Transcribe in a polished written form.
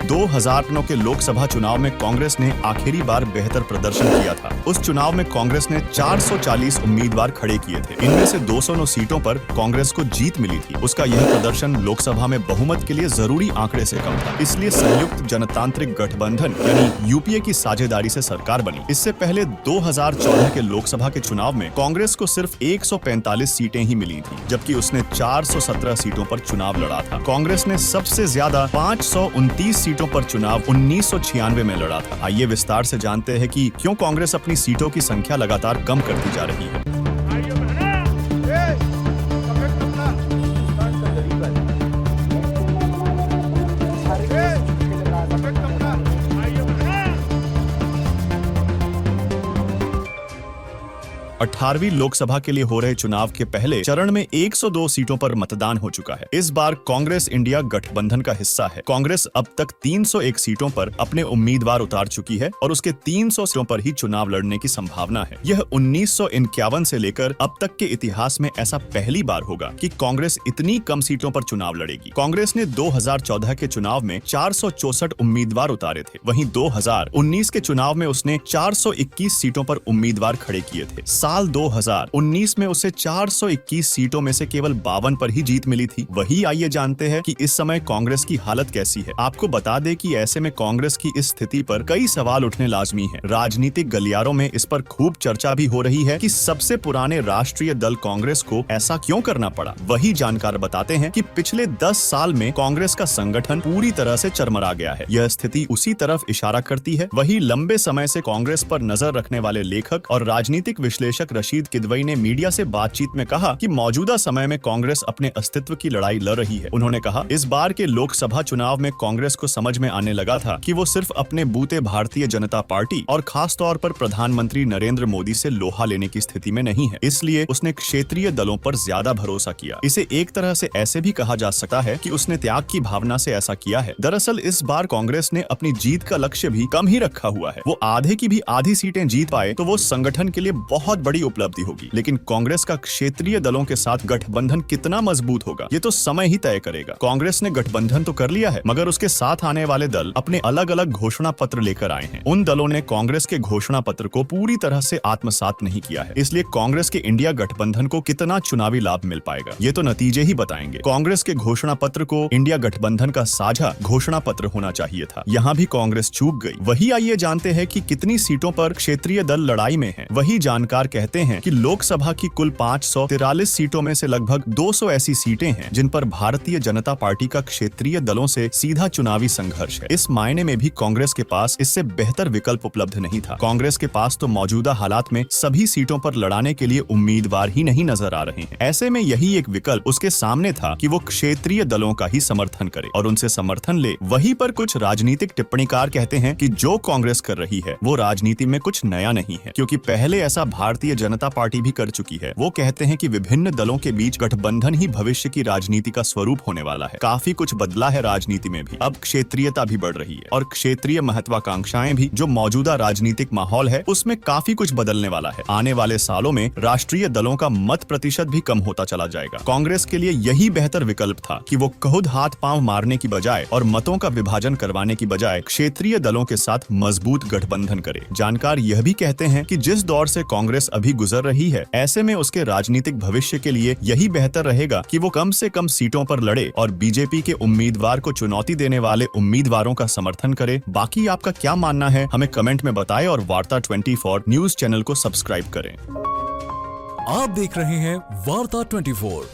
2009 के लोकसभा चुनाव में कांग्रेस ने आखिरी बार बेहतर प्रदर्शन किया था। उस चुनाव में कांग्रेस ने 440 उम्मीदवार खड़े किए थे। इनमें से 209 सीटों पर कांग्रेस को जीत मिली थी। उसका यह प्रदर्शन लोकसभा में बहुमत के लिए जरूरी आंकड़े से कम था। इसलिए संयुक्त जनतांत्रिक गठबंधन यानी यूपीए की साझेदारी से सरकार बनी। इससे पहले 2014 के लोकसभा के चुनाव में कांग्रेस को सिर्फ 145 सीटें ही मिली थी, जबकि उसने 417 सीटों पर चुनाव लड़ा था। कांग्रेस ने सबसे ज्यादा 529 सीटों पर चुनाव 1996 में लड़ा था। आइए विस्तार से जानते हैं कि क्यों कांग्रेस अपनी सीटों की संख्या लगातार कम करती जा रही है। अठारहवीं लोकसभा के लिए हो रहे चुनाव के पहले चरण में 102 सीटों पर मतदान हो चुका है। इस बार कांग्रेस इंडिया गठबंधन का हिस्सा है। कांग्रेस अब तक 301 सीटों पर अपने उम्मीदवार उतार चुकी है और उसके 300 सीटों पर ही चुनाव लड़ने की संभावना है। यह 1951 से लेकर अब तक के इतिहास में ऐसा पहली बार होगा कि कांग्रेस इतनी कम सीटों पर चुनाव लड़ेगी। कांग्रेस ने 2014 के चुनाव में 464 उम्मीदवार उतारे थे। वहीं 2019 के चुनाव में उसने 421 सीटों पर उम्मीदवार खड़े किए थे। साल 2019 में उसे 421 सीटों में से केवल 52 पर ही जीत मिली थी। वही आइए जानते हैं कि इस समय कांग्रेस की हालत कैसी है। आपको बता दें कि ऐसे में कांग्रेस की इस स्थिति पर कई सवाल उठने लाजमी हैं। राजनीतिक गलियारों में इस पर खूब चर्चा भी हो रही है कि सबसे पुराने राष्ट्रीय दल कांग्रेस को ऐसा क्यों करना पड़ा। वही जानकार बताते हैं कि पिछले 10 साल में कांग्रेस का संगठन पूरी तरह से चरमरा गया है। यह स्थिति उसी तरफ इशारा करती है। वही लंबे समय से कांग्रेस पर नजर रखने वाले लेखक और राजनीतिक विश्लेषक रशीद किदवई ने मीडिया से बातचीत में कहा कि मौजूदा समय में कांग्रेस अपने अस्तित्व की लड़ाई लड़ रही है। उन्होंने कहा, इस बार के लोकसभा चुनाव में कांग्रेस को समझ में आने लगा था कि वो सिर्फ अपने बूते भारतीय जनता पार्टी और खास तौर पर प्रधानमंत्री नरेंद्र मोदी से लोहा लेने की स्थिति में नहीं है। इसलिए उसने क्षेत्रीय दलों पर ज्यादा भरोसा किया। इसे एक तरह से ऐसे भी कहा जा सकता है कि उसने त्याग की भावना से ऐसा किया है। दरअसल इस बार कांग्रेस ने अपनी जीत का लक्ष्य भी कम ही रखा हुआ है। वो आधे की भी आधी सीटें जीत पाए तो वो संगठन के लिए बहुत बड़ी उपलब्धि होगी। लेकिन कांग्रेस का क्षेत्रीय दलों के साथ गठबंधन कितना मजबूत होगा, ये तो समय ही तय करेगा। कांग्रेस ने गठबंधन तो कर लिया है, मगर उसके साथ आने वाले दल अपने अलग अलग घोषणा पत्र लेकर आए हैं। उन दलों ने कांग्रेस के घोषणा पत्र को पूरी तरह से आत्मसात नहीं किया है। इसलिए कांग्रेस के इंडिया गठबंधन को कितना चुनावी लाभ मिल पाएगा, ये तो नतीजे ही बताएंगे। कांग्रेस के घोषणा पत्र को इंडिया गठबंधन का साझा घोषणा पत्र होना चाहिए था। यहाँ भी कांग्रेस चूक गई। वही आइए जानते हैं कि कितनी सीटों पर क्षेत्रीय दल लड़ाई में है। वही जानकार कहते हैं कि लोकसभा की कुल 543 सीटों में से लगभग 200 ऐसी सीटें हैं जिन पर भारतीय जनता पार्टी का क्षेत्रीय दलों से सीधा चुनावी संघर्ष है। इस मायने में भी कांग्रेस के पास इससे बेहतर विकल्प उपलब्ध नहीं था। कांग्रेस के पास तो मौजूदा हालात में सभी सीटों पर लड़ाने के लिए उम्मीदवार ही नहीं नजर आ रहे हैं। ऐसे में यही एक विकल्प उसके सामने था कि वो क्षेत्रीय दलों का ही समर्थन करे और उनसे समर्थन ले। वहीं पर कुछ राजनीतिक टिप्पणीकार कहते हैं कि जो कांग्रेस कर रही है वो राजनीति में कुछ नया नहीं है, क्योंकि पहले ऐसा भारतीय जनता पार्टी भी कर चुकी है। वो कहते हैं कि विभिन्न दलों के बीच गठबंधन ही भविष्य की राजनीति का स्वरूप होने वाला है। काफी कुछ बदला है राजनीति में भी। अब क्षेत्रीयता भी बढ़ रही है और क्षेत्रीय महत्वाकांक्षाएं भी। जो मौजूदा राजनीतिक माहौल है उसमें काफी कुछ बदलने वाला है। आने वाले सालों में राष्ट्रीय दलों का मत प्रतिशत भी कम होता चला जाएगा। कांग्रेस के लिए यही बेहतर विकल्प था कि वो खुद हाथ पांव मारने की बजाय और मतों का विभाजन करवाने की बजाय क्षेत्रीय दलों के साथ मजबूत गठबंधन करे। जानकार यह भी कहते हैं कि जिस दौर से कांग्रेस अभी गुजर रही है, ऐसे में उसके राजनीतिक भविष्य के लिए यही बेहतर रहेगा कि वो कम से कम सीटों पर लड़े और बीजेपी के उम्मीदवार को चुनौती देने वाले उम्मीदवारों का समर्थन करे। बाकी आपका क्या मानना है हमें कमेंट में बताएं और वार्ता 24 न्यूज चैनल को सब्सक्राइब करें। आप देख रहे हैं वार्ता 24।